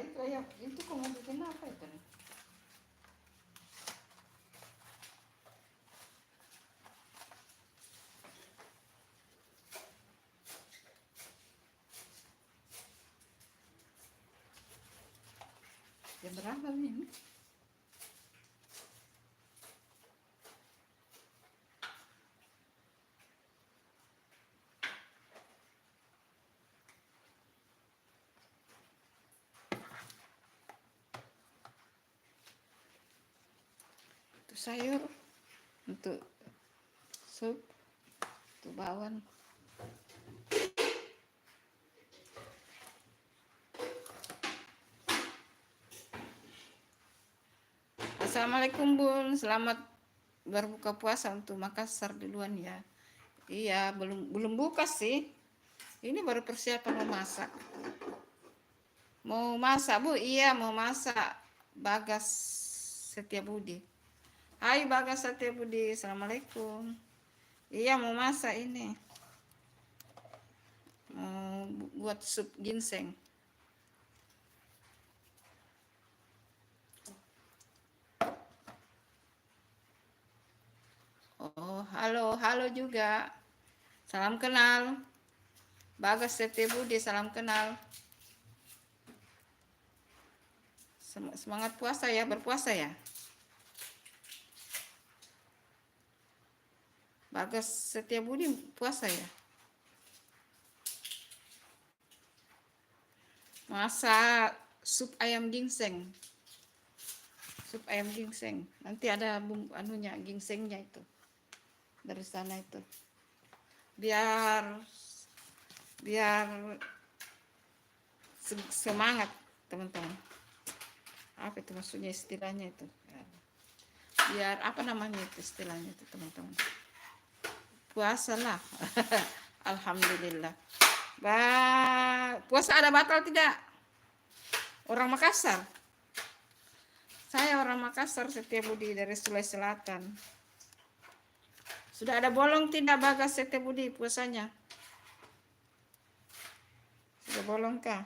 itu ya, itu kamu bikin apa itu nih? Jam berapa ini? Itu sayur untuk sup, untuk bawang. Assalamualaikum Bun, selamat berbuka puasa untuk Makassar duluan ya. Iya, belum buka sih. Ini baru persiapan mau masak. Mau masak Bu? Iya, mau masak. Bagas Setiabudi. Hai Bagas Setiabudi, assalamualaikum. Iya, mau masak ini. Mau buat sup ginseng. Oh, halo juga. Salam kenal. Bagas Setiabudi, salam kenal. Semangat puasa ya, berpuasa ya. Bagas Setiabudi puasa ya. Masak sup ayam ginseng. Sup ayam ginseng. Nanti ada bumbu anunya, ginsengnya itu. Dari sana itu. Biar semangat teman-teman. Apa itu maksudnya istilahnya itu? Biar apa namanya itu istilahnya itu teman-teman? Puasalah. Alhamdulillah. Puasa ada batal tidak? Orang Makassar. Saya orang Makassar, Setiabudi dari Sulawesi Selatan. Sudah ada bolong tidak Bagas Setiabudi puasanya? Sudah bolong kah?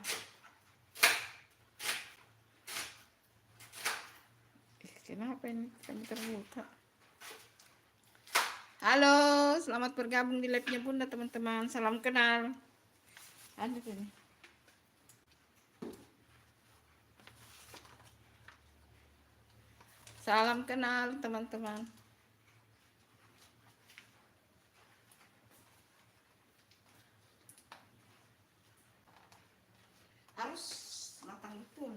Kenapa ini kami terbuka? Halo, selamat bergabung di live-nya Bunda teman-teman. Salam kenal. Ada ini. Salam kenal teman-teman. Harus matang betul.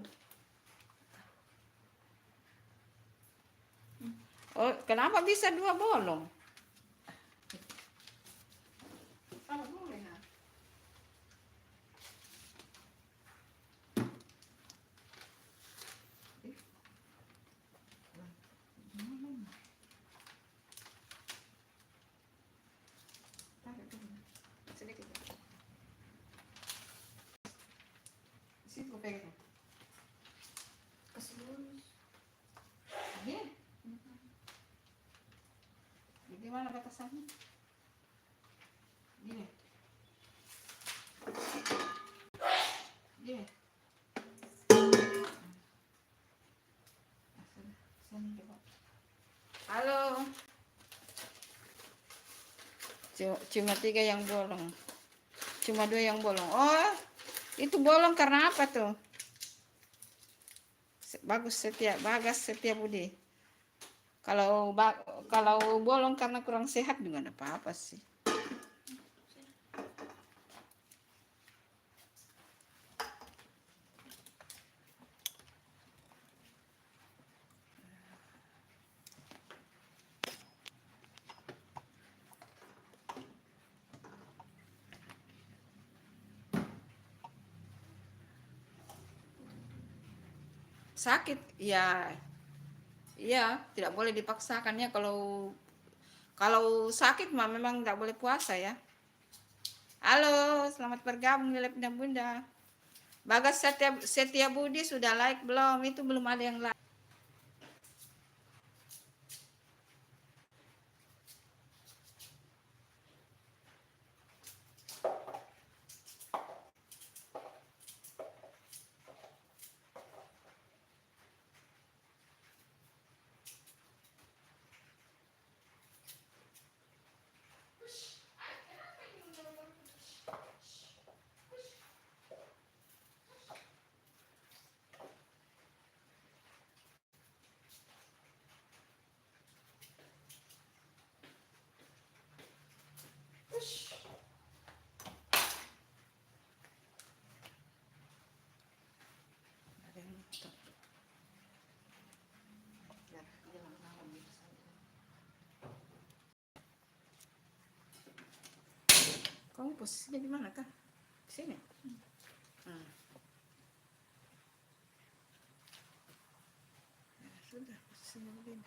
Oh, kenapa bisa 2 bolong? Kalau boleh nah. Sedikit. Sini gue pegang. Kasih dulu. Iya. Gimana batasannya? Gini. Gini. Halo. Cuma 3 yang bolong. Cuma 2 yang bolong. Oh, itu bolong karena apa tuh? Bagas Setiabudi. Kalau bolong karena kurang sehat juga enggak apa-apa sih. Sakit ya, iya tidak boleh dipaksakannya. Kalau sakit mah memang tidak boleh puasa ya. Halo, selamat bergabung di live-nya Bunda. Bagas Setiabudi sudah like belum? Itu belum ada yang like. Biar hilang harum gitu saja. Kamu posisinya di mana kah? Di sini. Hmm. Ya, sudah posisinya begini.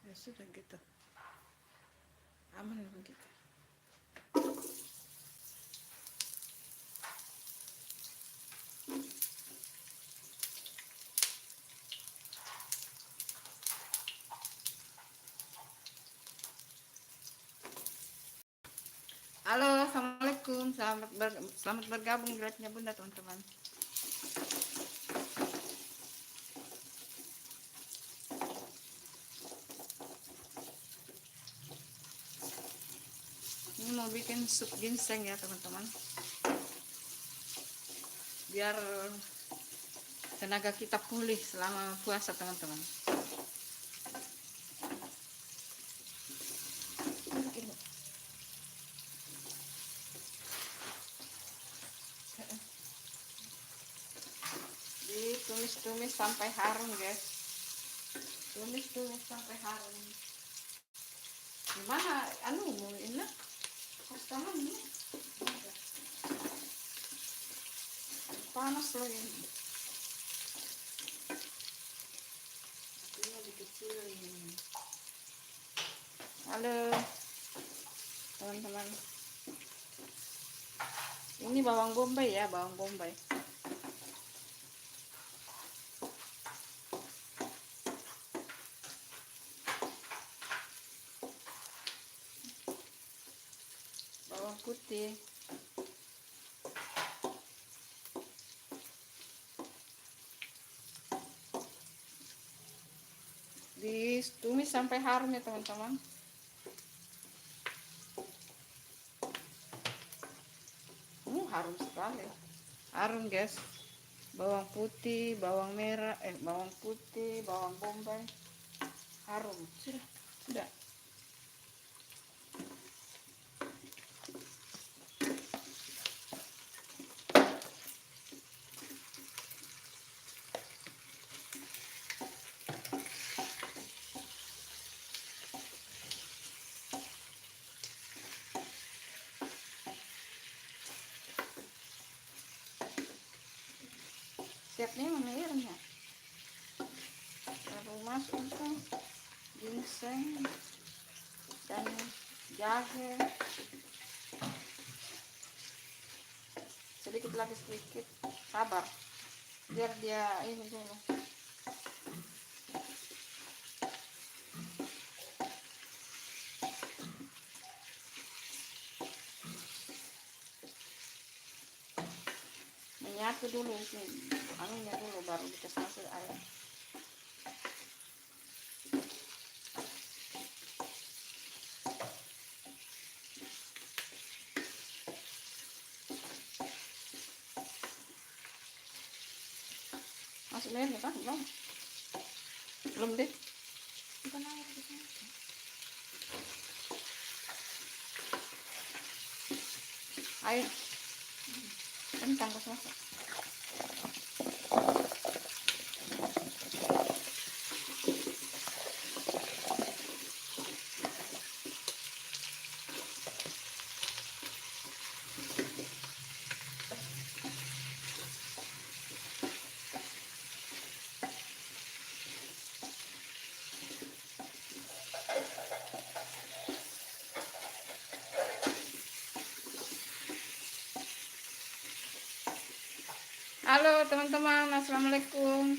Ya sudah gitu. Aman begitu. Halo, assalamualaikum. Selamat bergabung di live-nya Bunda, teman-teman. Ini mau bikin sup ginseng ya, teman-teman. Biar tenaga kita pulih selama puasa, teman-teman. Ditumis-tumis sampai harum, guys. Tumis-tumis sampai harum. Gimana anu ini? Customer ini panas lagi. Apinya dikecilin. Halo teman-teman. Ini bawang bombay ya, bawang bombay. Bawang putih. Ditumis sampai harum ya teman-teman. Harum sekali. Harum guys. Bawang putih, bawang merah, bawang putih, bawang bombay. Harum. Sudah. Siapnya mana airnya? Baru masukkan ginseng dan jahe. Sedikit lagi sedikit. Sabar. Biar dia ini dulu. Menyatu dulu anunya dulu baru dikasih masuk air. Masuk airnya kan? Belum deh. Bukan air di sini. Air. Kentang pas masuk. Halo teman-teman, assalamualaikum.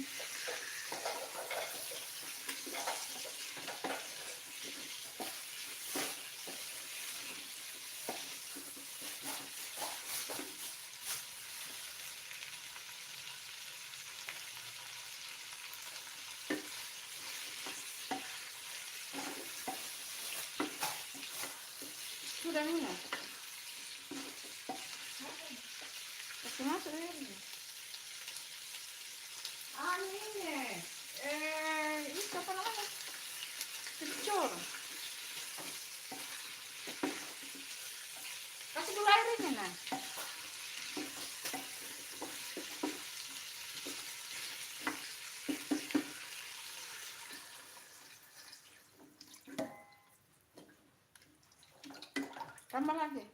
Sudah mana? Kasih masuk airnya. Ini itu apa namanya? Kecor. Tambah lagi.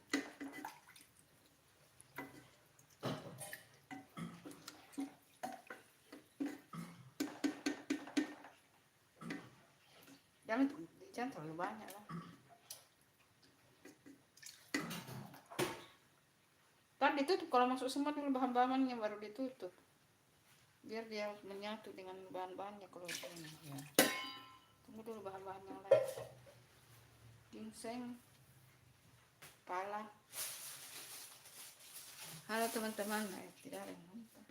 Jangan terlalu banyak lah. Ntar ditutup, kalau masuk semua dulu bahan-bahannya baru ditutup. Biar dia menyatu dengan bahan-bahannya kalau ini. Ya. Tunggu dulu bahan-bahan yang lain. Ginseng, pala. Halo teman-teman, tidak ada yang nonton.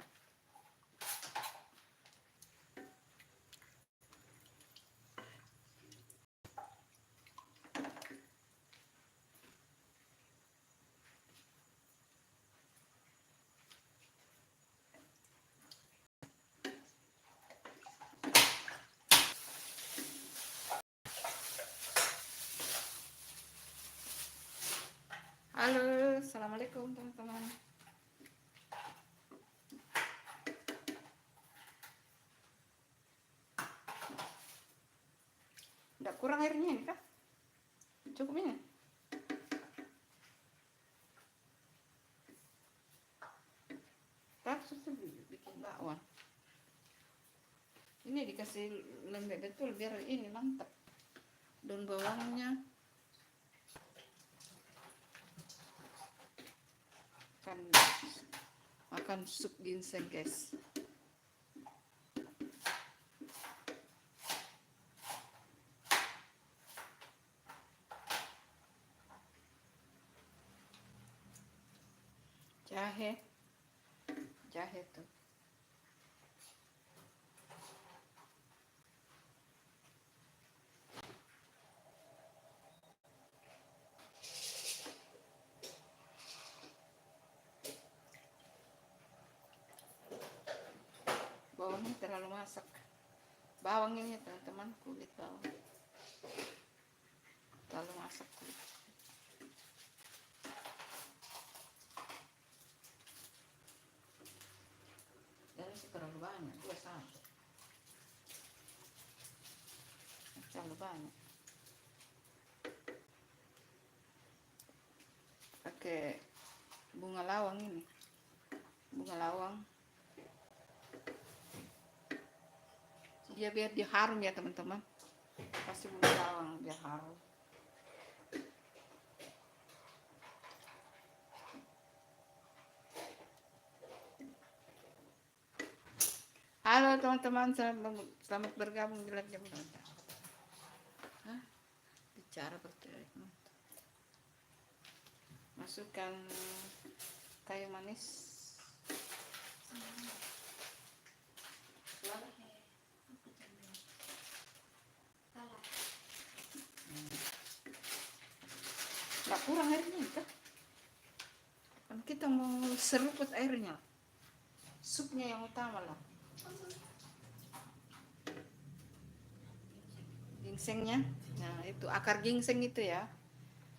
Halo, assalamualaikum teman-teman. Tidak kurang airnya ini kah? Cukup ini? Tak susah bikin bakwan. Ini dikasih lembek betul biar ini mantap. Daun bawangnya makan sup ginseng guys. Jahe tuh. Bawangnya terlalu masak. Bawang ini teman-teman, kulit bawang terlalu masak kulit. Dan ini terlalu banyak, 2 satu. Terlalu banyak. Pakai bunga lawang ini. Bunga lawang. Dia biar dia harum ya teman-teman. Kasih bunga lawang biar harum. Halo teman-teman, selamat bergabung di live jam berapa? Bicara berteriak. Masukkan kayu manis. Nggak kurang airnya kan? Kan kita mau seruput airnya. Supnya yang utama lah. Ginsengnya, nah itu akar ginseng itu ya.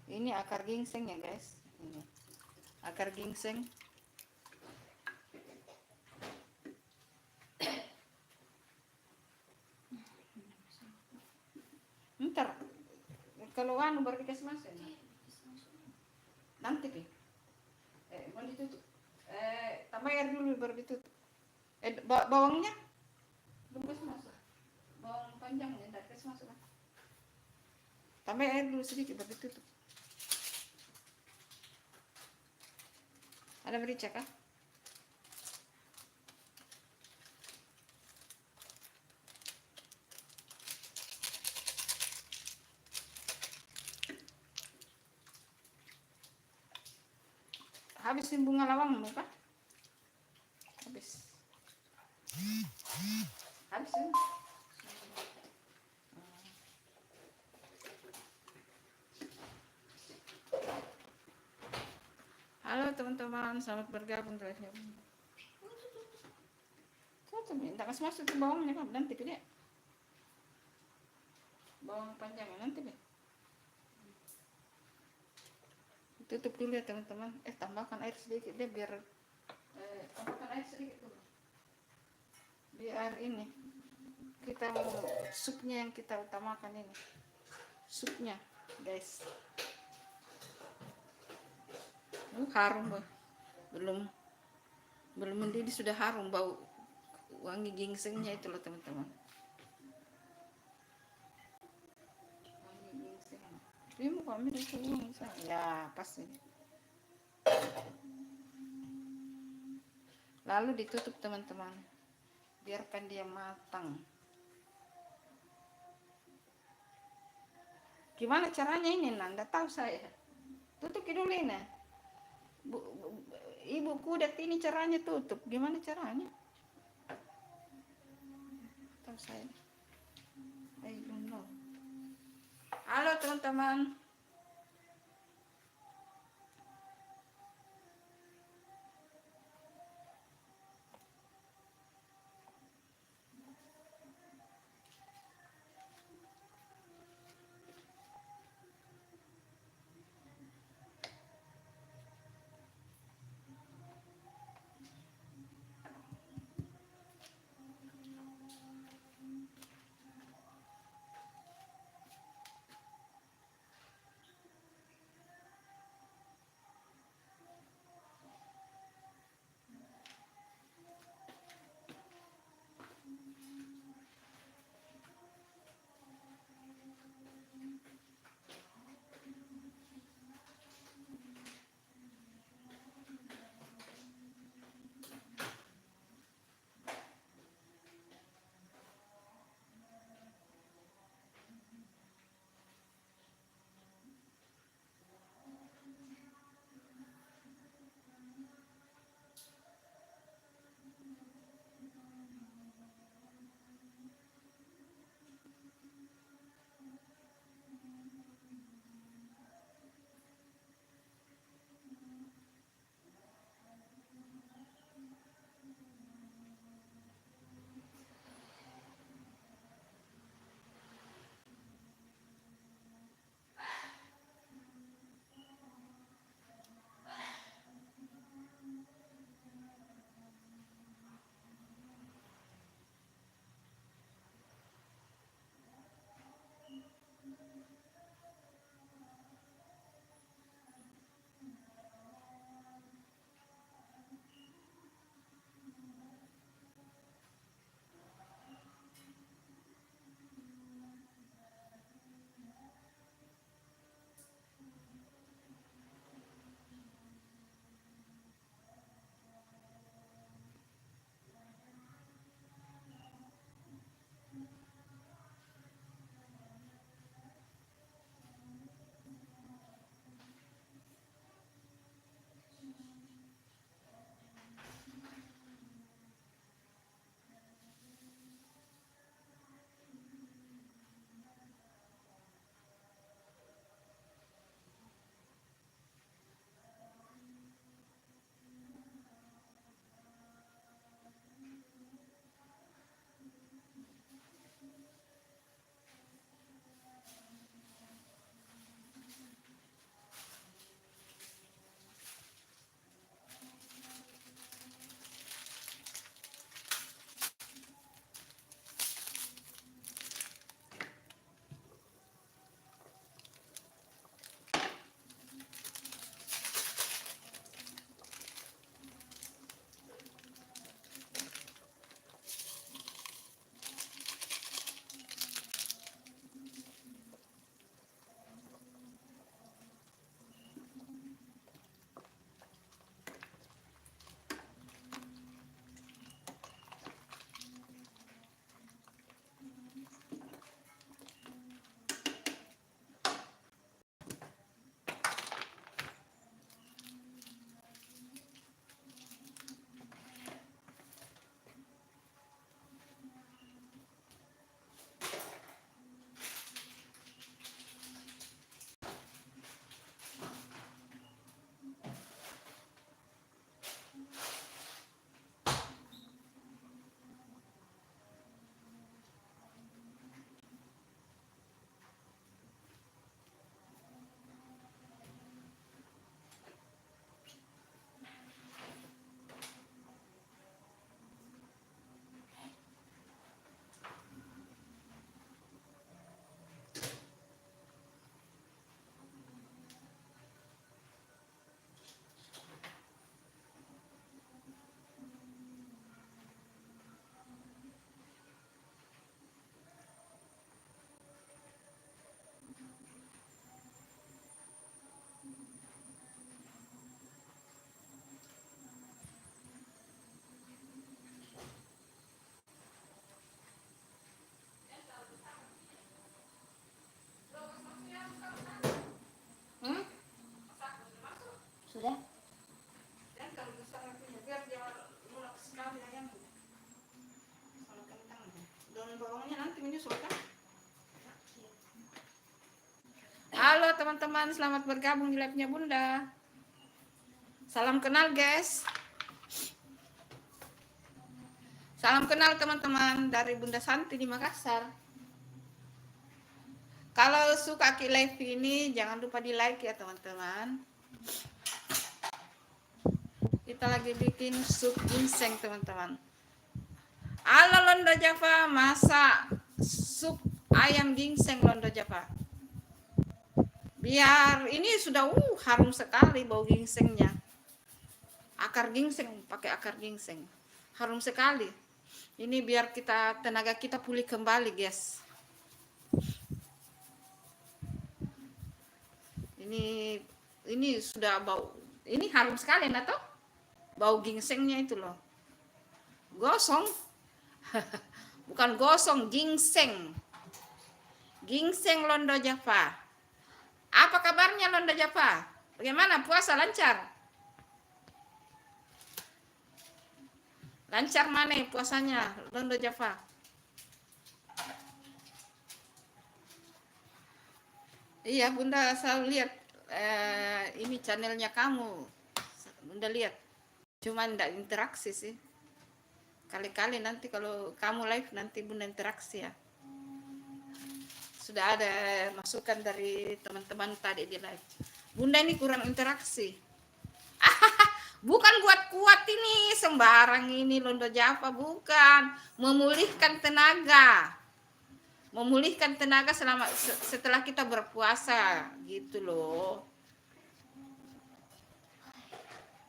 Ini akar ginseng ya guys. Ini akar ginseng. Ntar kalau anu baru dikasih masuk ya. Nanti pi. Mau ditutup. Tambah air dulu baru ditutup. Bawangnya belum kasih masuk. Bawang panjangnya enggak kasih masuk kan. Tambah air dulu sedikit baru ditutup. Ada merica kah? Habisin bunga lawangmu kah? Habis. Habisin. Halo teman-teman, selamat bergabung di live. Tuh, minta kasih masuk ke bawangnya kan nanti gede. Bawang panjangnya nanti deh. Tutup dulu ya teman-teman. Tambahkan air sedikit deh biar tambahkan air sedikit dulu. Biar ini kita mau supnya yang kita utamakan ini. Supnya, guys. Harum, belum belum mendidih sudah harum, bau wangi gingsengnya itu loh teman-teman. Wangi gingseng. Ini mau kami itu ya pas ini. Lalu ditutup teman-teman, biarkan dia matang. Gimana caranya ini? Nanda tahu saya. Tutup dulu ini. Ibu kudat ini caranya tutup. Gimana caranya? Tahu saya. I don't know. Halo teman-teman. Halo teman-teman, selamat bergabung di live-nya Bunda. Salam kenal guys. Salam kenal teman-teman dari Bunda Santi di Makassar. Kalau suka Ki live ini jangan lupa di like ya teman-teman. Kita lagi bikin sup ginseng teman-teman. Halo Londo Java, masak sup ayam ginseng Londo Java. Biar ini sudah harum sekali bau ginsengnya. Akar ginseng, pakai akar ginseng. Harum sekali. Ini biar tenaga kita pulih kembali, guys. Ini sudah bau. Ini harum sekali, Nato. Bau ginsengnya itu loh. Gosong. Bukan gosong, ginseng. Ginseng Londo Java. Apa kabarnya Londo Java? Bagaimana puasa lancar? Lancar mana puasanya Londo Java? Iya Bunda selalu lihat ini channelnya kamu. Bunda lihat. Cuman enggak interaksi sih. Kali-kali nanti kalau kamu live nanti Bunda interaksi ya. Sudah ada masukan dari teman-teman tadi di live. Bunda ini kurang interaksi. Bukan buat kuat ini, sembarang ini Londo Java, bukan. Memulihkan tenaga. Memulihkan tenaga setelah kita berpuasa, gitu loh.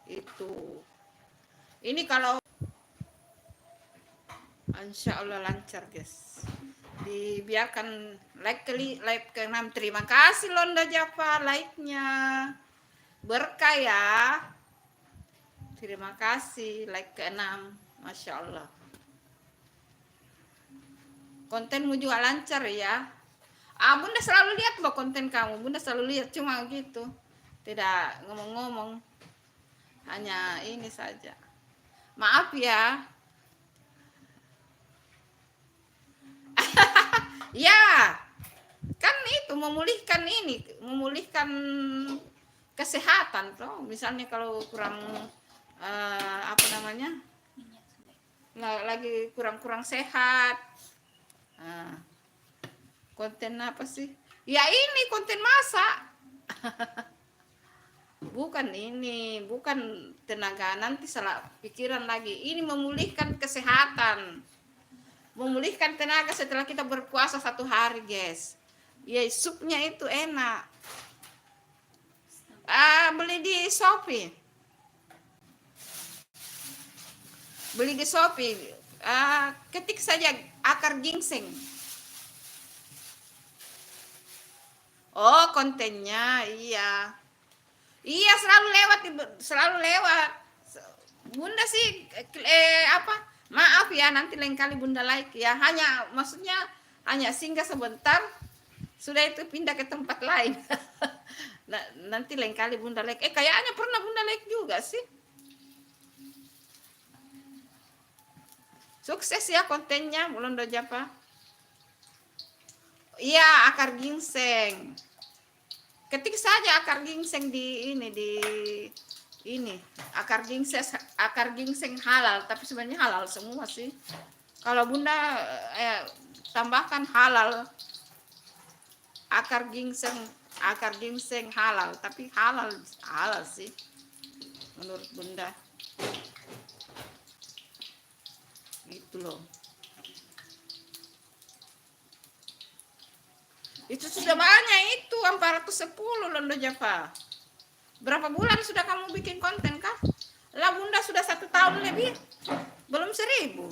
Itu. Ini kalau Insya Allah lancar, guys. Dibiarkan like ke-6. Terima kasih Londo Java like-nya. Berkah ya. Terima kasih like ke-6. Masya Allah. Kontenmu juga lancar ya. Bunda selalu lihat loh konten kamu. Bunda selalu lihat, cuma gitu. Tidak ngomong-ngomong. Hanya ini saja. Maaf ya. Ya, kan itu memulihkan kesehatan toh. Misalnya kalau kurang apa namanya, lagi kurang sehat. Konten apa sih? Ya ini konten masak. bukan tenaga, nanti salah pikiran lagi. Ini memulihkan kesehatan. Memulihkan tenaga setelah kita berpuasa 1 hari, guys. Ya, supnya itu enak. Beli di Shopee. Beli di Shopee. Ketik saja akar ginseng. Oh, kontennya, iya. Iya, selalu lewat. Bunda sih maaf ya, nanti lain kali Bunda like ya. Maksudnya hanya singgah sebentar, sudah itu pindah ke tempat lain. Nah, nanti lain kali Bunda like. Kayaknya pernah Bunda like juga sih. Sukses ya kontennya Londo Java. Iya, akar ginseng. Ketik saja akar ginseng di ini akar ginseng halal, tapi sebenarnya halal semua sih. Kalau Bunda tambahkan halal, akar ginseng halal, tapi halal sih menurut Bunda. Gitu loh. Itu sudah banyak itu 410 Londo Java. Berapa bulan sudah kamu bikin konten kah? Lah Bunda sudah 1 tahun lebih. Belum 1000.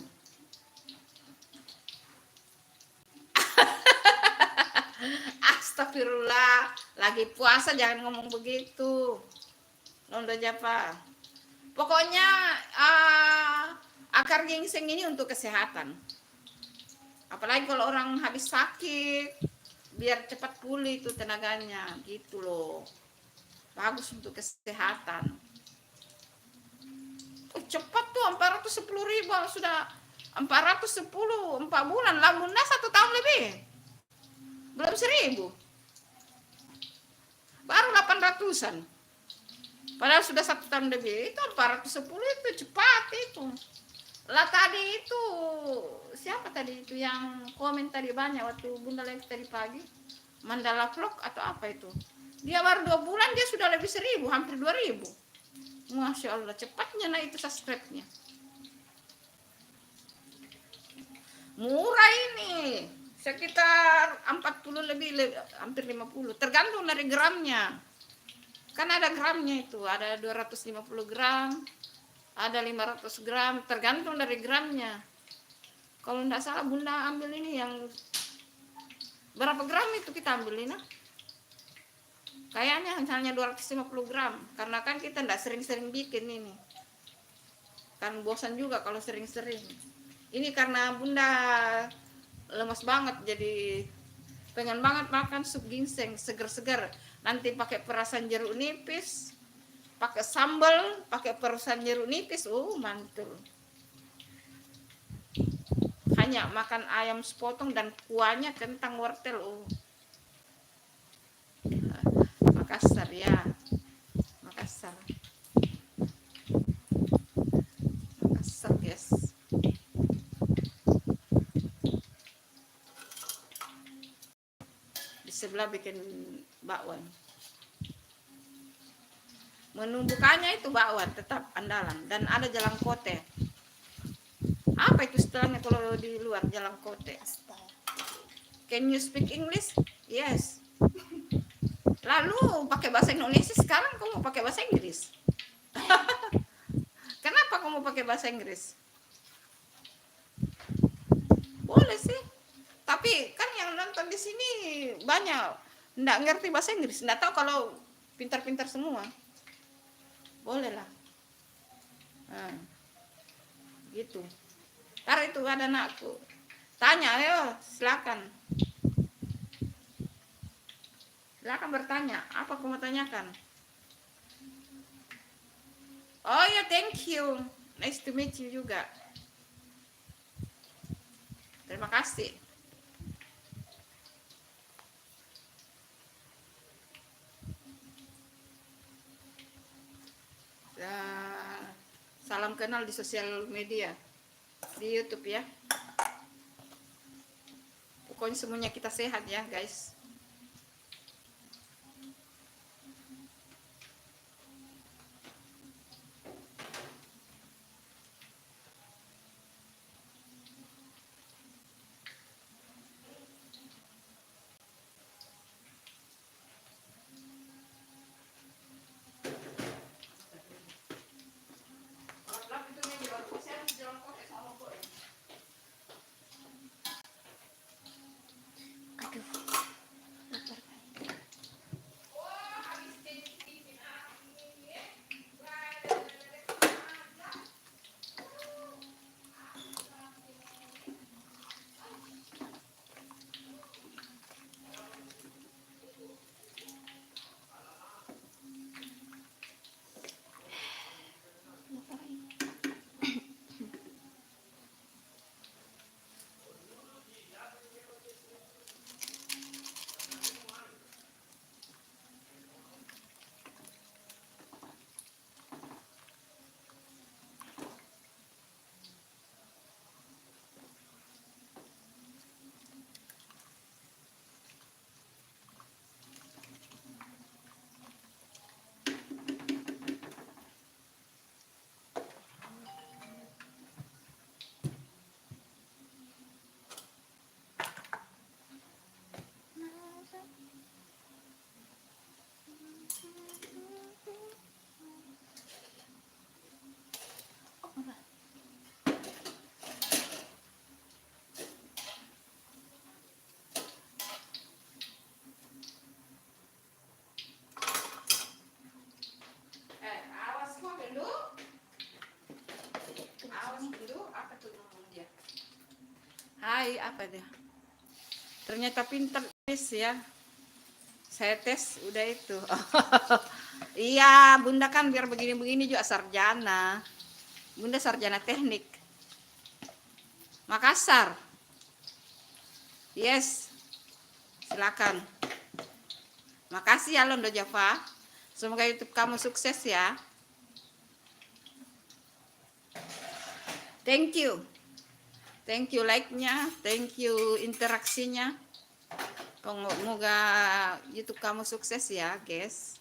Astagfirullah. Lagi puasa jangan ngomong begitu. Londo Java. Pokoknya akar ginseng ini untuk kesehatan. Apalagi kalau orang habis sakit, biar cepat pulih itu tenaganya, gitu loh. Bagus untuk kesehatan. Cepat tuh 410.000 sudah 410 4 bulan lah Bunda, 1 tahun lebih. Belum 1000. baru 800-an. Padahal sudah 1 tahun lebih. Itu 410 itu cepat itu. Lah tadi itu siapa tadi itu yang komen tadi banyak waktu Bunda live tadi pagi? Mandala Vlog atau apa itu? Dia baru 2 bulan dia sudah lebih 1000, hampir 2000. Masya Allah, cepatnya naik itu subscribe-nya. Murah ini. Sekitar 40 lebih, hampir 50. Tergantung dari gramnya. Kan ada gramnya itu, ada 250 gram, ada 500 gram, tergantung dari gramnya. Kalau tidak salah Bunda ambil ini yang berapa gram itu kita ambil ini? Kayaknya hanya 250 gram, karena kan kita tidak sering-sering bikin ini. Kan bosan juga kalau sering-sering. Ini karena Bunda lemas banget, jadi pengen banget makan sup ginseng seger-seger. Nanti pakai perasan jeruk nipis, pakai sambal, pakai perasan jeruk nipis, mantul. Hanya makan ayam sepotong dan kuahnya kentang wortel, Makassar ya, Makassar, guys. Di sebelah bikin bakwan. Menu bukanya itu bakwan tetap andalan, dan ada jalan kote. Apa itu istilahnya kalau di luar jalan kote? Can you speak English? Yes. Lalu pakai bahasa Indonesia, sekarang kamu pakai bahasa Inggris. Kenapa kamu pakai bahasa Inggris? Boleh sih. Tapi kan yang nonton di sini banyak nggak ngerti bahasa Inggris, nggak tahu kalau pintar-pintar semua. Boleh lah. Nah, gitu. Ntar itu ada anakku. Tanya, ayo silakan. Silakan bertanya. Apa kamu tanyakan? Oh ya, thank you. Nice to meet you juga. Terima kasih. Salam kenal di sosial media, di YouTube ya. Pokoknya semuanya kita sehat ya guys. Hai, apa dia? Ternyata pintar ya. Saya tes udah itu. Iya, Bunda kan biar begini-begini juga sarjana. Bunda sarjana teknik. Makassar. Yes. Silakan. Makasih ya Londo Java. Semoga YouTube kamu sukses ya. Thank you. Thank you like-nya, thank you interaksinya. Semoga YouTube kamu sukses ya, guys.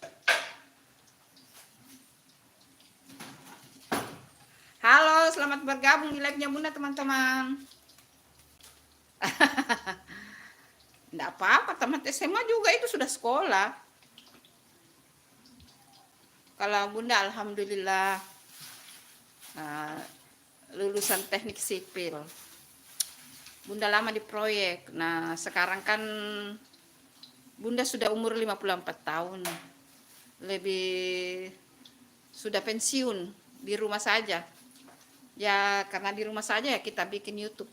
Halo, selamat bergabung di live-nya Bunda, teman-teman. Enggak apa-apa, teman SMA juga itu sudah sekolah. Kalau Bunda alhamdulillah lulusan teknik sipil. Bunda lama di proyek. Nah, sekarang kan Bunda sudah umur 54 tahun. Lebih sudah pensiun, di rumah saja. Ya, karena di rumah saja ya kita bikin YouTube.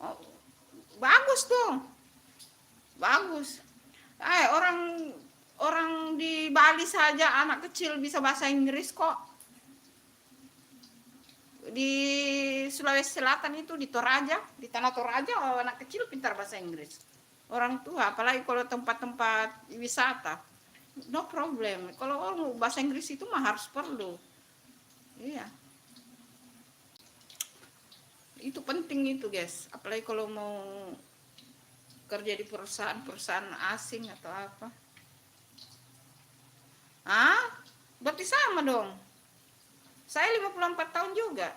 Oh, bagus dong. Bagus. Orang di Bali saja anak kecil bisa bahasa Inggris kok. Di Sulawesi Selatan itu di Toraja, di tanah Toraja anak kecil pintar bahasa Inggris. Orang tua, apalagi kalau tempat-tempat wisata, no problem. Kalau orang bahasa Inggris itu mah harus perlu. Iya. Itu penting itu, guys. Apalagi kalau mau kerja di perusahaan asing atau apa. Berarti sama dong. Saya 54 tahun juga.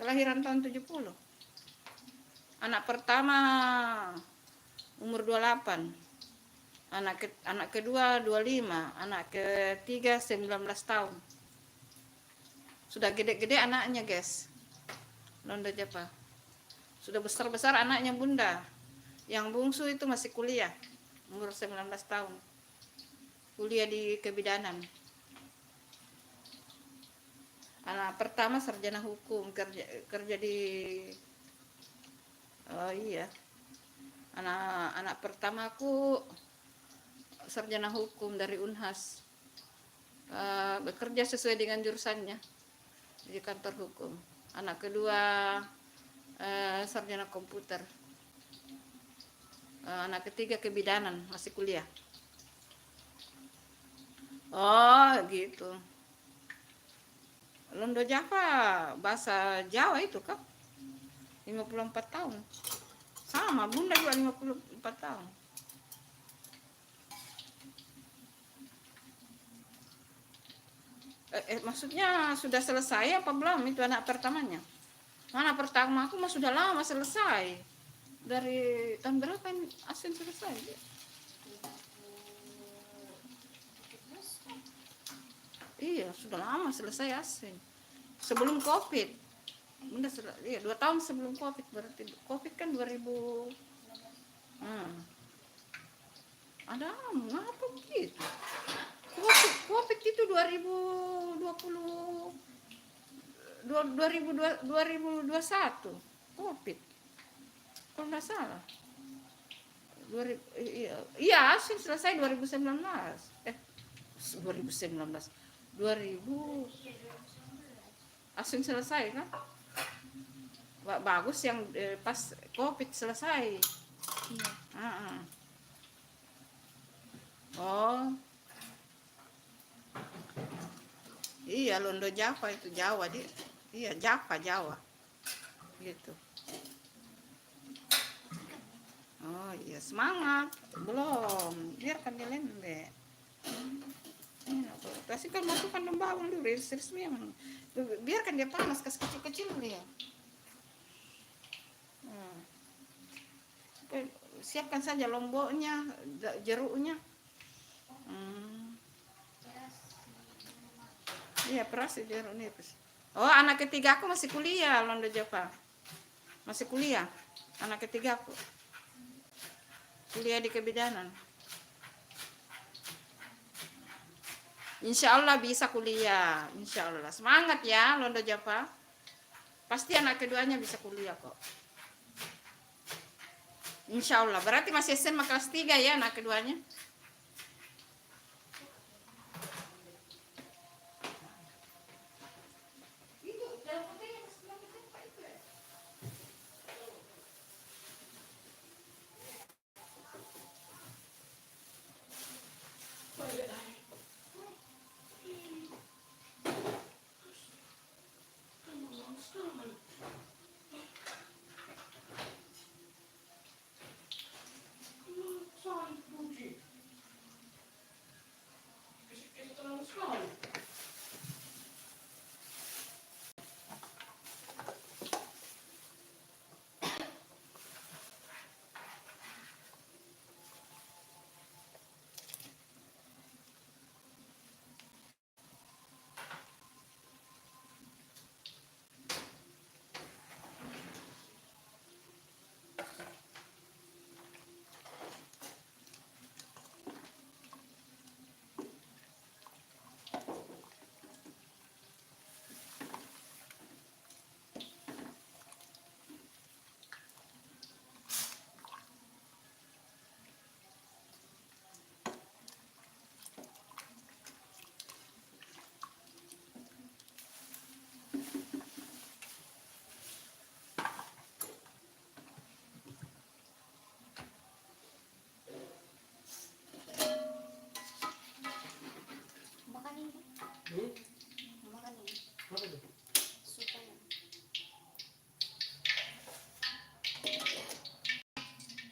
Kelahiran tahun 70. Anak pertama umur 28. Anak kedua 25. Anak ketiga 19 tahun. Sudah gede-gede anaknya, guys. Londo Java. Sudah besar-besar anaknya Bunda. Yang bungsu itu masih kuliah. Umur 19 tahun. Kuliah di kebidanan. Anak pertama sarjana hukum, kerja di anak pertama aku sarjana hukum dari Unhas, bekerja sesuai dengan jurusannya di kantor hukum. Anak kedua sarjana komputer. Anak ketiga kebidanan, masih kuliah. Oh gitu. Londo Java, bahasa Jawa itu kah? 54 tahun. Sama, Bunda juga 54 tahun. Maksudnya sudah selesai apa belum itu anak pertamanya? Anak pertama aku mah sudah lama selesai. Dari tahun berapa ini Asin selesai? Iya, sudah lama selesai Asin. Sebelum Covid. Bunda 2 tahun sebelum Covid, berarti Covid kan 2000. Ada ngapa begitu? Covid itu 2020 2021 Covid. Kalau nggak salah. 2000, iya, Asin selesai 2019. 2019. 2000 Asin selesai kan? Bagus yang pas Covid selesai. Iya. Oh. Iya, Londo Java itu Jawa dia. Iya, Jawa. Gitu. Oh iya, semangat. Belum. Biarkan dia lembek. Kasihkan masukkan dan bawang dulu, resmi emang. Biarkan dia panas, kasih kecil-kecil dia. Siapkan saja lomboknya, jeruknya. Iya, peras jeruk nipis. Oh, anak ketiga aku masih kuliah, Londo Java. Masih kuliah. Anak ketiga aku. Kuliah di kebidanan. Insya Allah bisa kuliah, insya Allah. Semangat ya Londo Java. Pasti anak keduanya bisa kuliah kok. Insya Allah. Berarti masih SMA kelas 3 ya anak keduanya.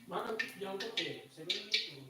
Mana jangan kote, saya bilang gitu.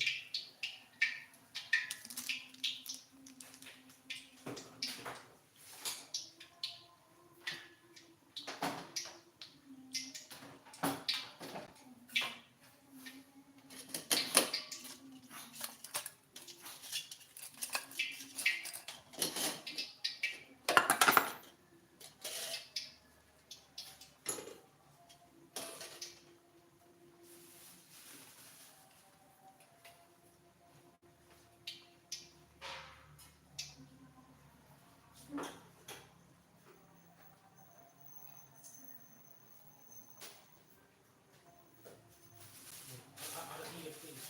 Ada tiga sini.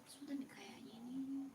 Sudah nih kayaknya ini.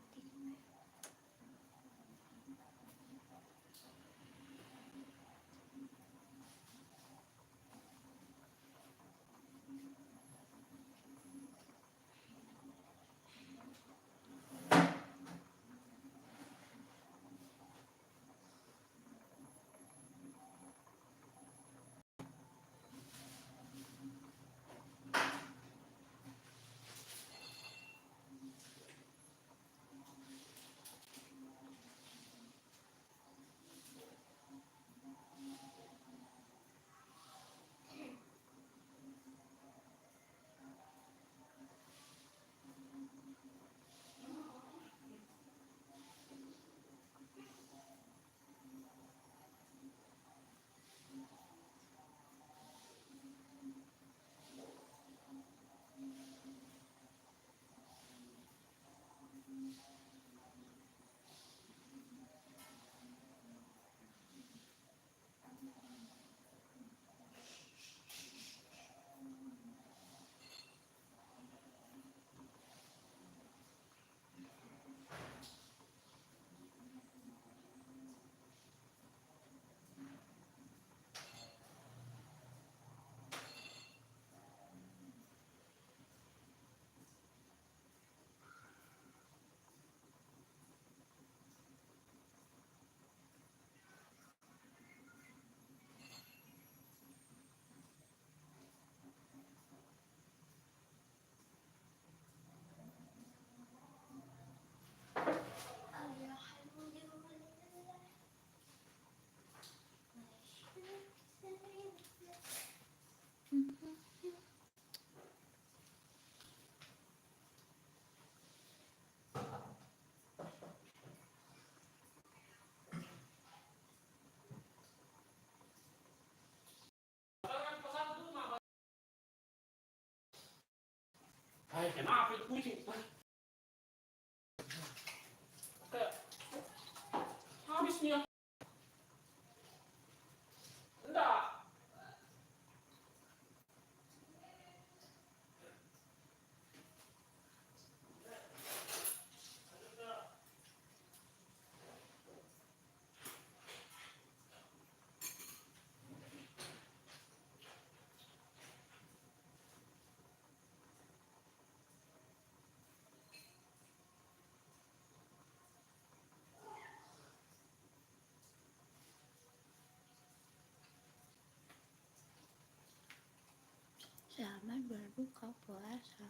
Ay, kenapa itu kucing? Kayak habis nih. Enggak. Selamat berbuka puasa.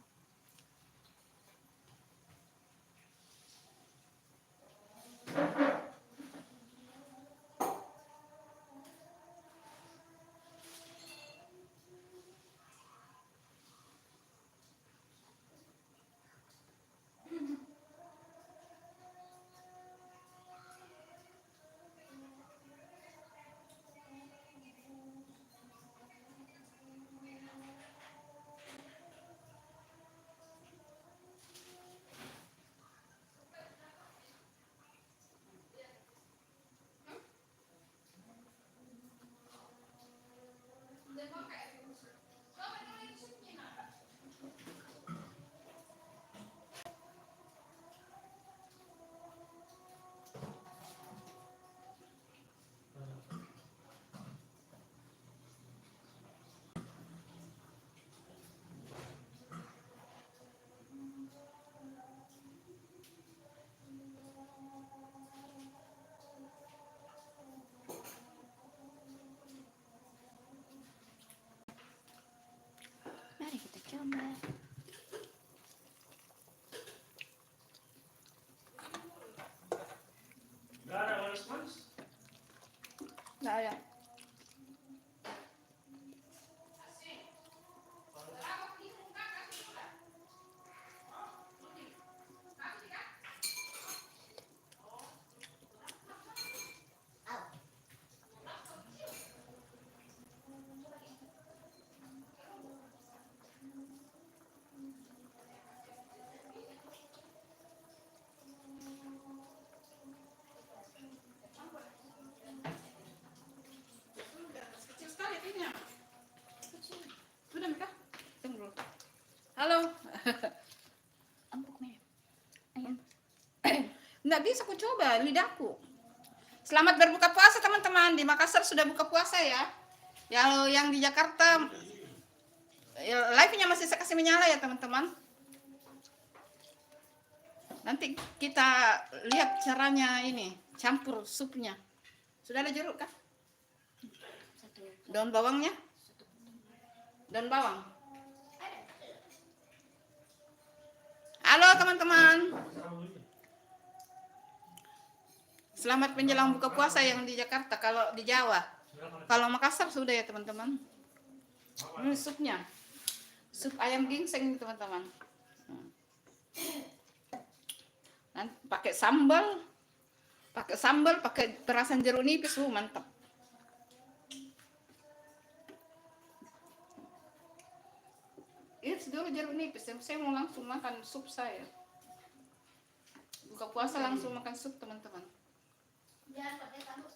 Ada. Kecil sekali apinya. Sudah, Mika? Tunggu dulu. Halo. Empuk nih. Ayam. Nggak bisa aku coba lidahku. Selamat berbuka puasa teman-teman. Di Makassar sudah buka puasa ya. Kalau yang di Jakarta ya, live-nya masih saya kasih menyala ya teman-teman. Nanti kita lihat caranya ini, campur supnya. Sudah ada jeruk kah? Daun bawangnya? Daun bawang. Halo teman-teman. Selamat menjelang buka puasa yang di Jakarta. Kalau di Jawa, kalau Makassar sudah ya teman-teman. Ini supnya, sup ayam ginseng teman-teman. Nanti pakai sambal, pakai perasan jeruk nipis, mantap. Ini dulu jeruk nipis. Saya mau langsung makan sup saya. Buka puasa langsung makan sup teman-teman. Jangan pakai sambal.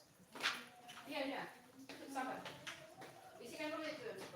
Iya. Sabar. Isikan dulu itu.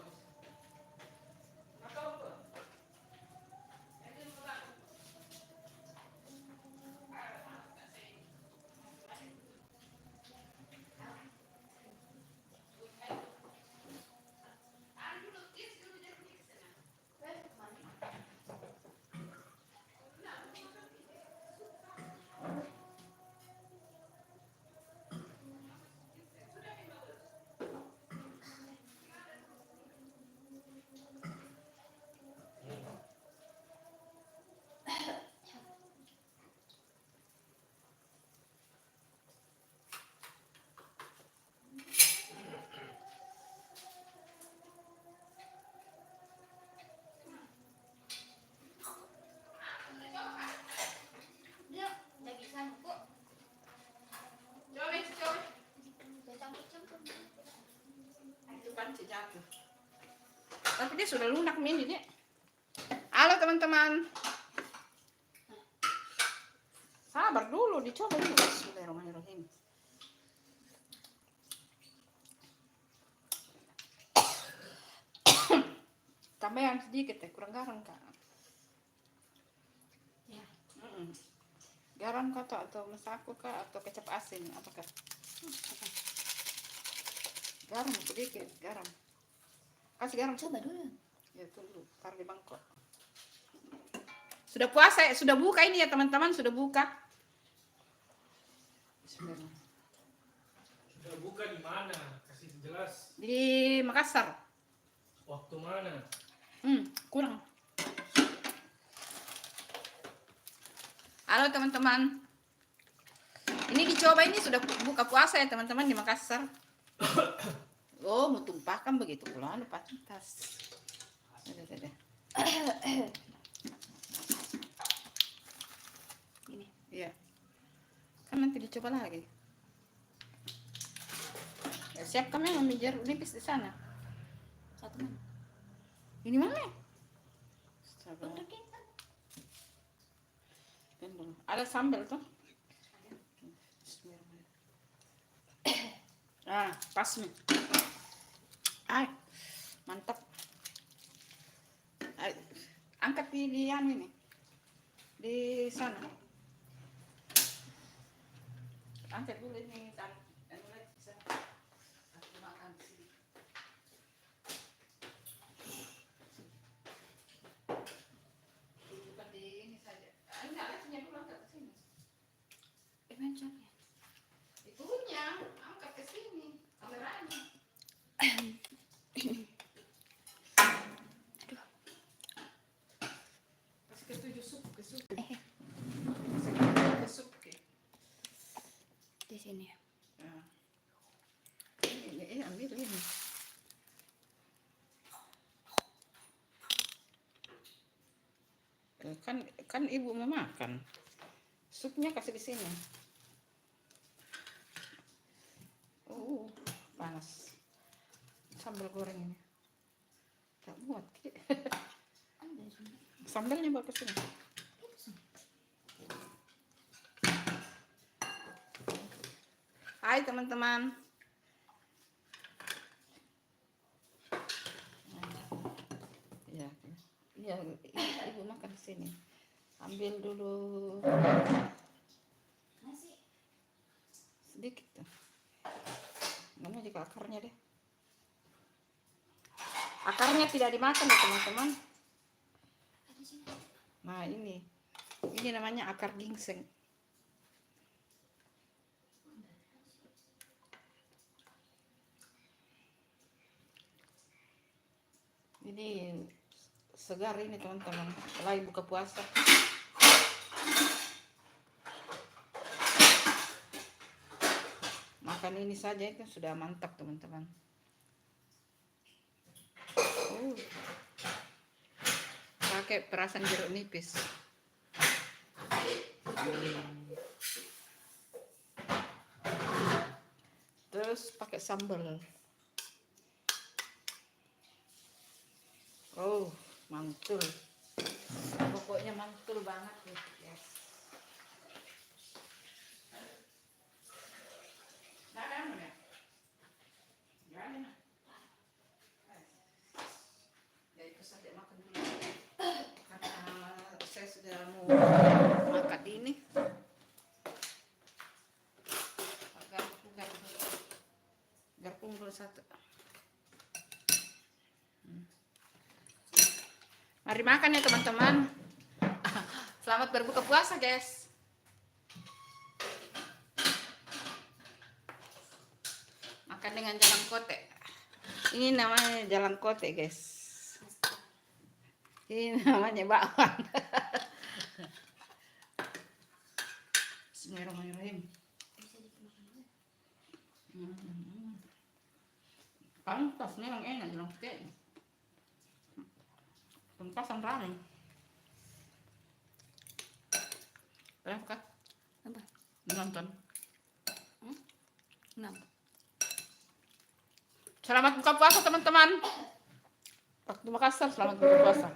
Dia lagi sangkut. Coba. Dia campur-campur. Itu kan jatuh. Tapi dia sudah lunak ini dia. Halo teman-teman. Sabar dulu, dicoba dulu. Bismillahirrahmanirrahim. Tambahan sedikit ya, kurang garam kak. Ya. Garam kak atau masako kak atau kecap asin apakah? Garam sedikit, garam. Kasih garam. Coba dulu. Ya tunggu, taruh di mangkok. Sudah puasa, sudah buka ini ya teman-teman, sudah buka. Bismillah. Sudah buka di mana? Kasih jelas. Di Makassar. Waktu mana? Kurang. Halo teman-teman. Ini dicoba, ini sudah buka puasa ya teman-teman di Makassar. Oh, mau tumpahkan begitu pula lupa tas. Ada. Ini, iya. Kan nanti dicoba lagi. Ya, siapkan memang jeruk nipis di sana. Satu mana? Ini mana? Sabar. Untuk kita. Ada sambal tuh. Ah, pas nih. Ay, mantap. Ay, angkat di ini. Di sana. Angkat dulu ini dan mulai di sana. Aku makan di sini. Bukan di ini saja. Enggak, letaknya dulu angkat ke sini. Mencetnya. Itunya angkat ke sini. Kameranya. Kasih ke sup. Ke sup. Di sini ya. Nah. kan ibu mau makan. Supnya kasih di sini. Panas. Sambal goreng ini. Tak muat. Ada sini. Sambalnya bawa ke sini. Hai teman-teman. Ya, iya, ibu makan di sini. Ambil dulu Nasi. sedikit. Mana juga akarnya deh. Akarnya tidak dimakan ya teman-teman. Ada sini. Nah ini namanya akar ginseng. Ini segar ini teman-teman. Setelah buka puasa. Makan ini saja itu sudah mantap teman-teman. Pakai perasan jeruk nipis. Terus pakai sambal. Mantul. Pokoknya mantul banget nih, guys. Jadi pesan dia makan dulu. Karena saya sudah mau makan ini. Garpu dulu satu. Mari makan ya teman-teman. Selamat berbuka puasa, guys. Makan dengan jalan kote. Ini namanya jalan kote, guys. Ini namanya bakwan. Bismillahirrahmanirrahim. Pantas memang enak jalan kote. Pentasan ramen. Berapa? Apa? Nonton. Kenapa? Selamat buka puasa teman-teman. Waktu Makassar selamat buka puasa.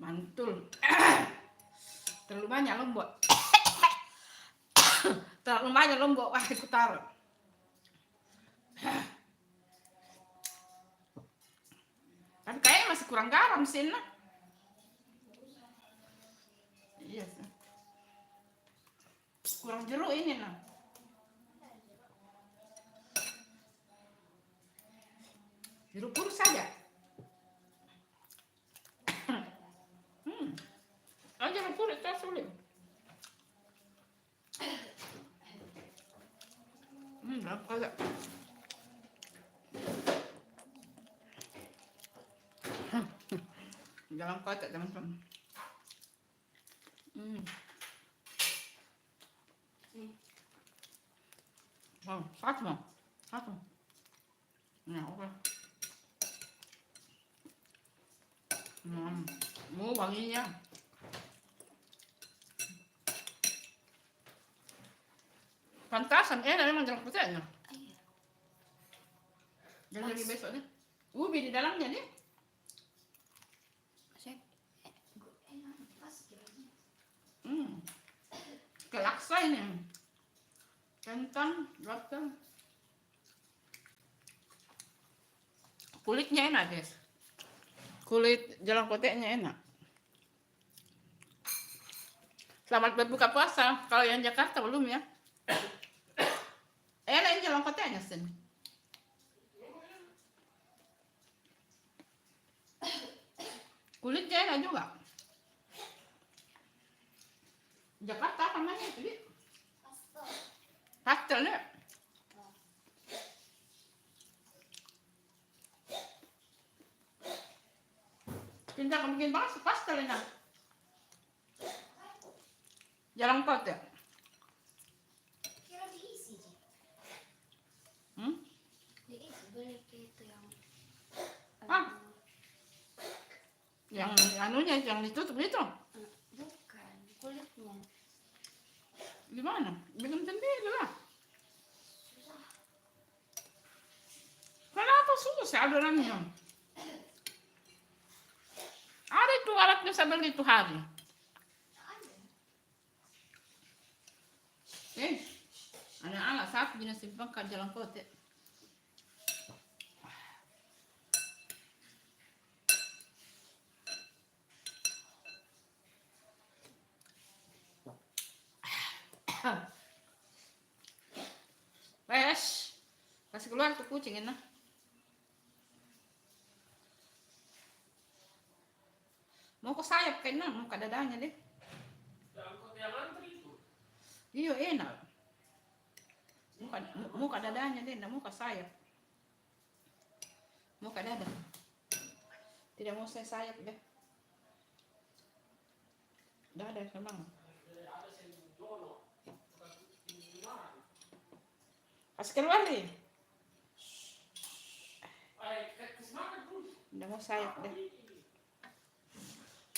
Mantul. Terlalu banyak lombok. Terlalu banyak lombok. Wah, aku taruh. Tapi kayaknya masih kurang garam sih, nah. Iya sih. Kurang jeruk ini, nah. Jeruk purus saja. Jeruk purus tak sulit. Agak. Jangan kotak teman-teman. Satu. Nah, oke. Mau wanginya. Pantasan enak memang jalan kotaknya. Jangan lagi besoknya. Ubi di dalamnya nih. Kelaksa ini. Kentang, wortel. Kulitnya enak, guys. Kulit jalan koteknya enak. Selamat berbuka puasa. Kalau yang Jakarta belum ya. Enak ini jalan koteknya sini. Kulitnya enak juga. Jakarta apa namanya itu? Pastel ya. Pintar kamu bikin banget pastel enak. Jalan kote. Yang anunya yang ditutup itu. Bukan, kulitnya. Gimana? Bikin sendiri lah. Susah. Kenapa susah adonannya? Ada itu alatnya saya beli itu hari. Ada. Ada alat satu jenis simpang ke jalan kota. Wes, kasih keluar tuh kucing ini. Mau ke sayap kayaknya, mau ke dadanya deh. yang antri itu. Iya enak. Mau ke dadanya deh, mau ke sayap. Mau ke dada. Tidak mau saya sayap deh. Dada memang. Ada yang jono. Kasih keluar deh. Kesemangat dulu. Tidak mau sayap deh.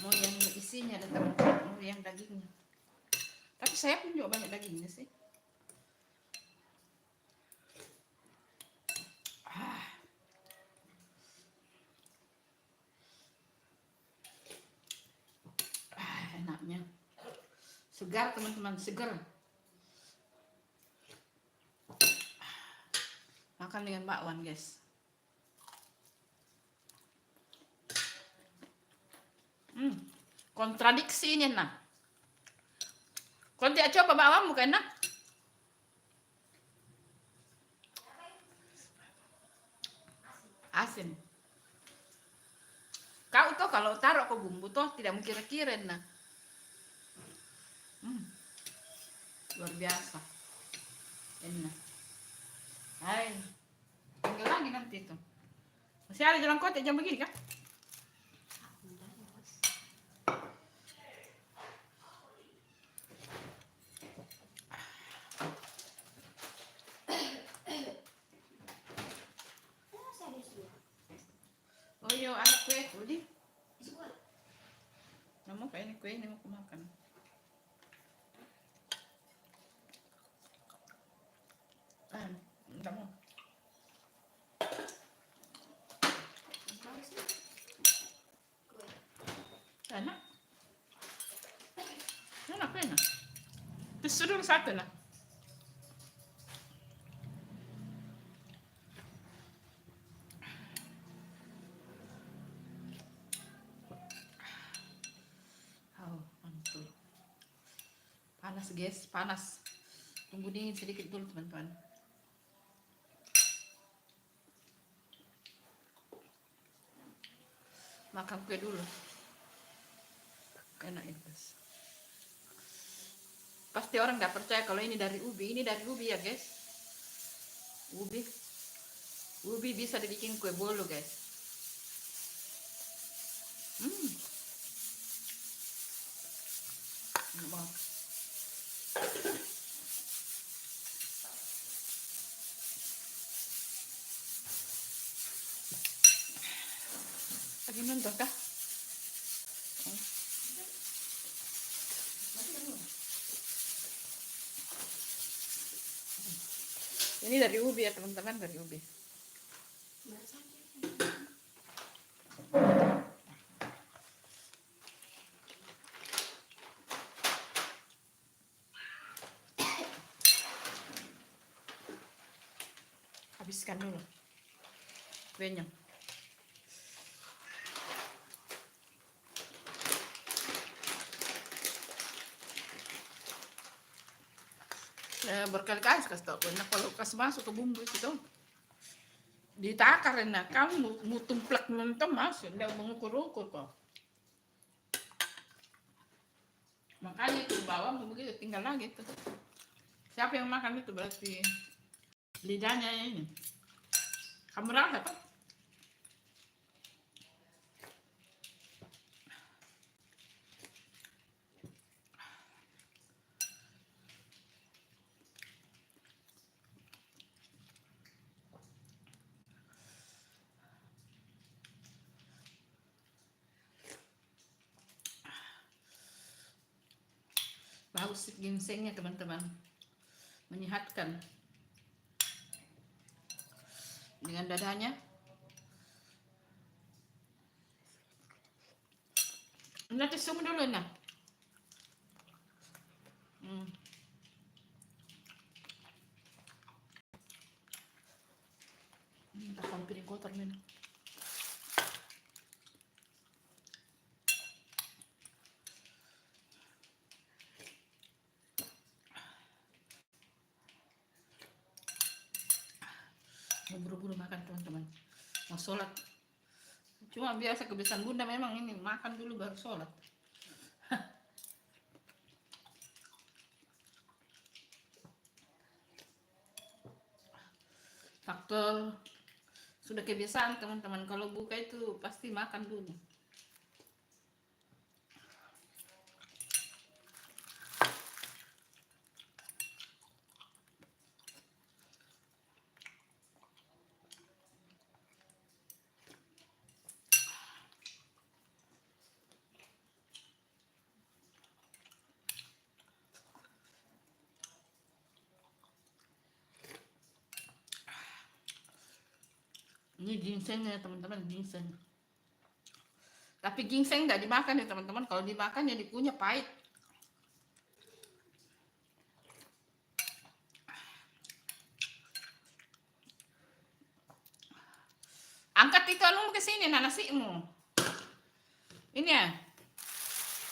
Mau yang isinya dan mau yang dagingnya. Tapi saya pun juga banyak dagingnya sih. Enaknya. Segar teman-teman, segar. Makan dengan bakwan guys. Kontradiksi ini nah. Kau tidak coba bakwan bukan nak? Asin. Kau tuh kalau taruh ke bumbu tuh tidak mau kira-kira nah. Luar biasa. Enak. Hai. Tinggal lagi nanti itu. Masih ada jalan kota jam begini kan? Masa ada semua? Oh iya, ada kue tadi. Semua. Kamu kayak ini kue ini mau aku makan. Enggak mau. Apa sih? Kue. Enak. Enak, enak. Terus dulu satu lah. Oh, mantul. Panas guys, panas. Tunggu dingin sedikit dulu teman-teman. Makan kue dulu. Enak ini guys. Pasti orang nggak percaya kalau ini dari ubi. Ini dari ubi ya guys. Ubi. Ubi bisa dibikin kue bolu guys. Enak banget. Lagi nonton kah? Ini dari ubi ya teman-teman, dari ubi. Habiskan dulu kuenya. Berkali-kali kasih tau nah, kalau kasih masuk ke bumbu itu ditakar nah kamu mau tumplek nonton masuk udah mengukur-ukur kok. Makanya itu bawang begitu tinggal lagi tuh. Siapa yang makan itu berarti lidahnya ini. Kamu rasa kan? haus ginsengnya teman-teman, menyehatkan. Dengan dadanya. Nanti sumu dulu nah. Takkan piring kotor minum. Mau buru-buru makan teman-teman, mau sholat. Cuma biasa kebiasaan bunda memang ini, makan dulu baru sholat. Faktor sudah kebiasaan teman-teman, kalau buka itu pasti makan dulu. Ini ginsengnya teman-teman, ginseng. Tapi ginseng nggak dimakan ya teman-teman. Kalau dimakan ya dikunyah pahit. Angkat itu anu ke sini nasimu. Ini ya.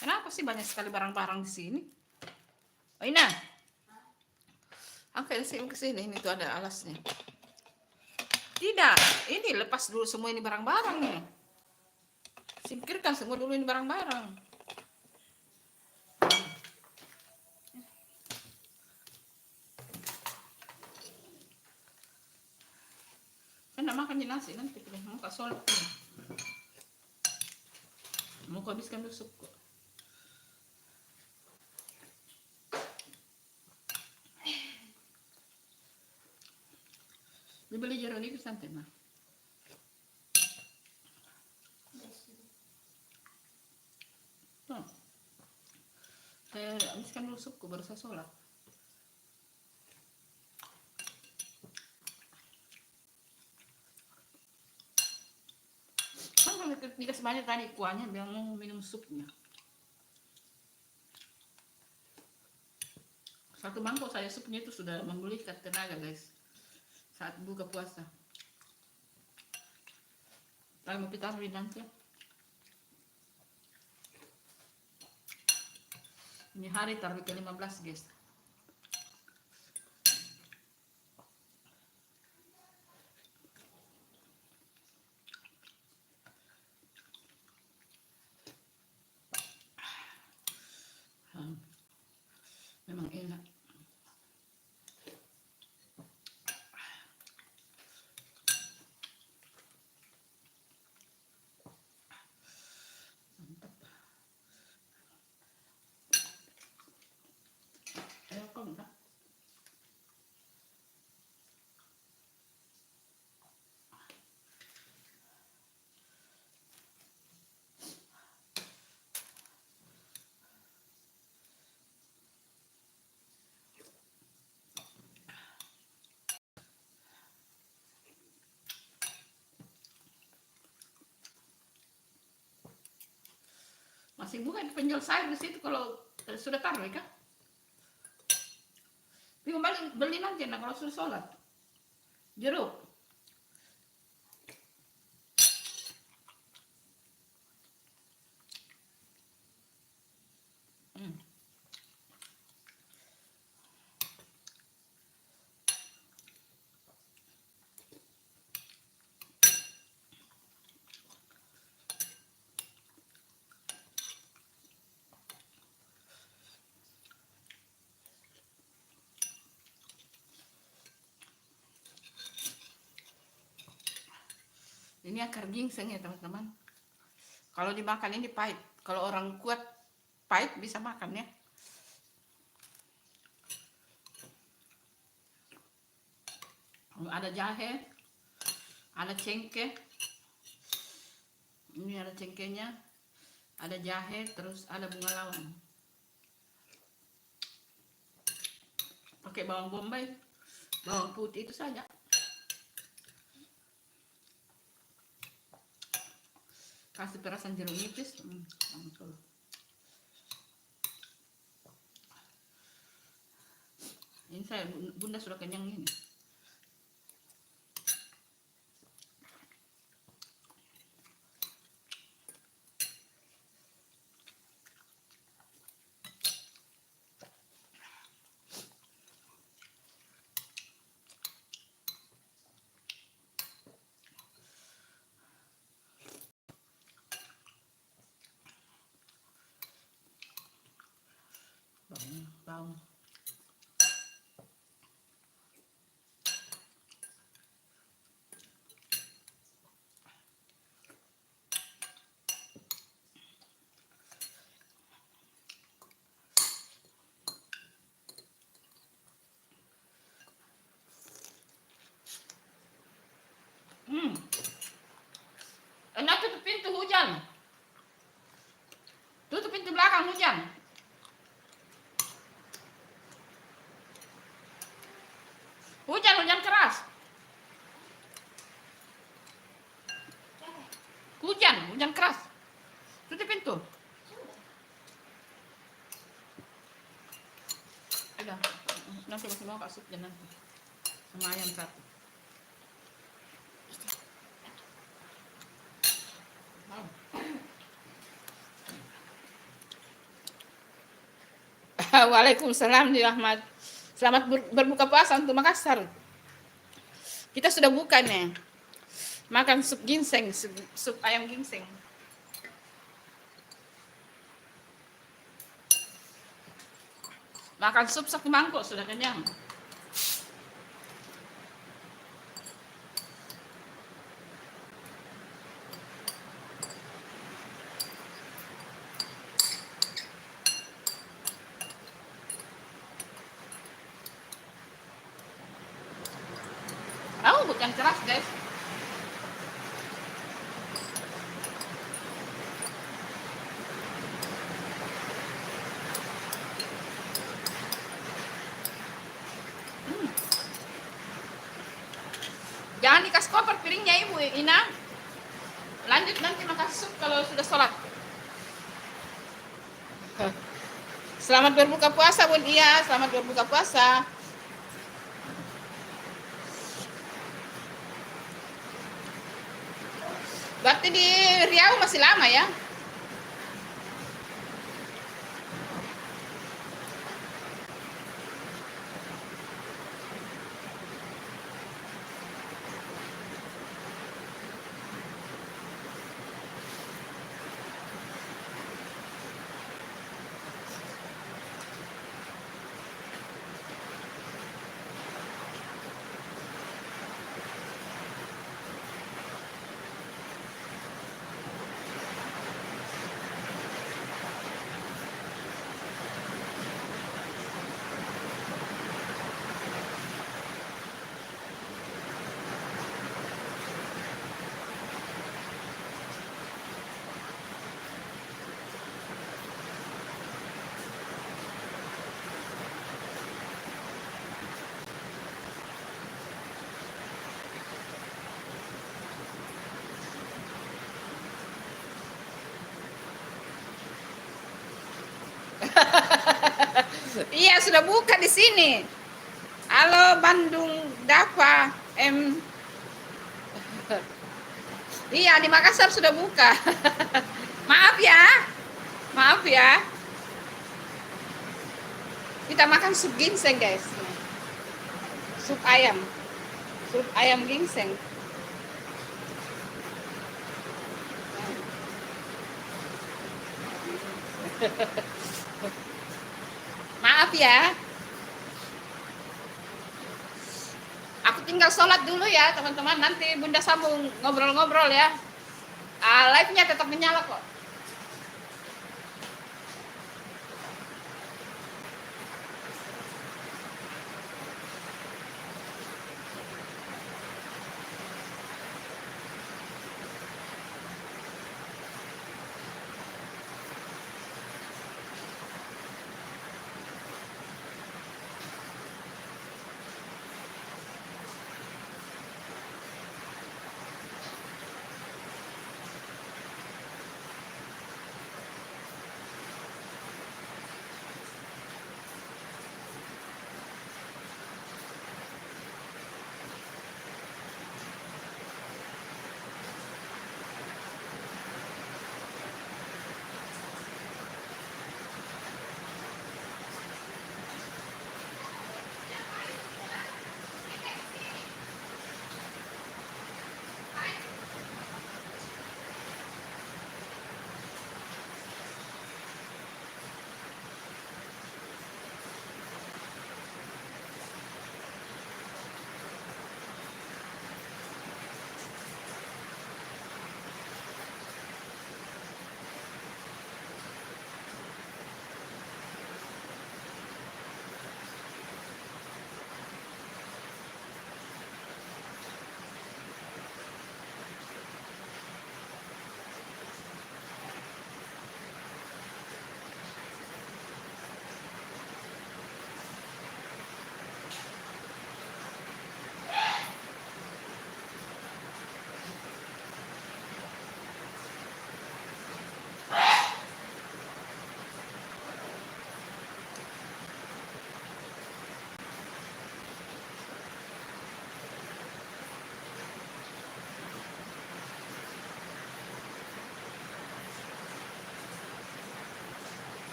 Kenapa sih banyak sekali barang-barang di sini? Oh Ina. Angkat nasimu ke sini. Ini tuh ada alasnya. Tidak, ini lepas dulu semua ini barang-barangnya. Singkirkan semua dulu ini barang-barang. Kan nak makan di nasi nanti mau kak sholat. Mau kau habiskan dulu sup kok. Dibeli jeruk nipis santai mah. Saya habiskan dulu supku baru saya sholat. Kan kalau dikasih banyak tadi kuahnya, biar mau minum supnya. Satu mangkok saya supnya itu sudah memulihkan tenaga guys. Saat buka puasa. Lalu mau kita taruh nanti. Ini hari taruh ke-15 guys. Memang enak. Masih bukan penjual sayur di situ kalau sudah taruh ya kan? Tapi beli nanti nah kalau sudah sholat. Jeruk. Ini akar ginseng ya teman-teman. Kalau dimakan ini pahit. Kalau orang kuat pahit bisa makan ya. Ada jahe, ada cengkeh. Ini ada cengkehnya, ada jahe, terus ada bunga lawang. Pakai bawang bombay, bawang putih itu saja. Kasih perasan jeruk nipis. Mantul. Ini saya bunda sudah kenyang ini. Bawang. Enak, tutup pintu hujan. Tutup pintu belakang hujan. Hujan keras. Hujan keras. Tutup pintu. Udah, nanti masih mau kasih supnya nanti. Sama ayam satu. Mau. Waalaikumsalam Ahmad. Selamat berbuka puasa untuk Makassar. Kita sudah buka nih. Makan sup ginseng, sup ayam ginseng. Makan sup 1 mangkok sudah kenyang. Hujan keras guys. Jangan dikasih koper piringnya Ibu Ina. Lanjut nanti makan sup kalau sudah sholat. Selamat berbuka puasa Bun Iya, selamat berbuka puasa. Berarti di Riau masih lama ya? Iya, sudah buka di sini. Halo Bandung Dapa M. Iya, di Makassar sudah buka. Maaf ya. Maaf ya. Kita makan sup ginseng, guys. Sup ayam. Sup ayam ginseng. Maaf ya. Aku tinggal sholat dulu ya, teman-teman. Nanti Bunda sambung ngobrol-ngobrol ya. Live-nya tetap menyala kok.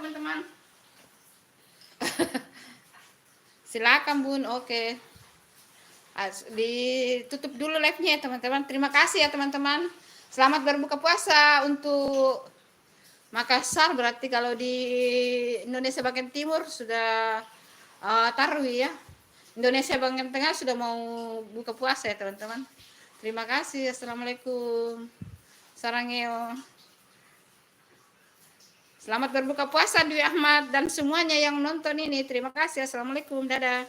teman-teman. Silakan Bun, oke. Ditutup dulu live-nya ya teman-teman. Terima kasih ya teman-teman. Selamat berbuka puasa untuk Makassar. Berarti kalau di Indonesia bagian timur sudah Tarwi ya. Indonesia bagian tengah sudah mau buka puasa ya teman-teman. Terima kasih. Assalamualaikum. Sarangeo. Selamat berbuka puasa Dwi Ahmad dan semuanya yang nonton ini. Terima kasih. Assalamualaikum. Dadah.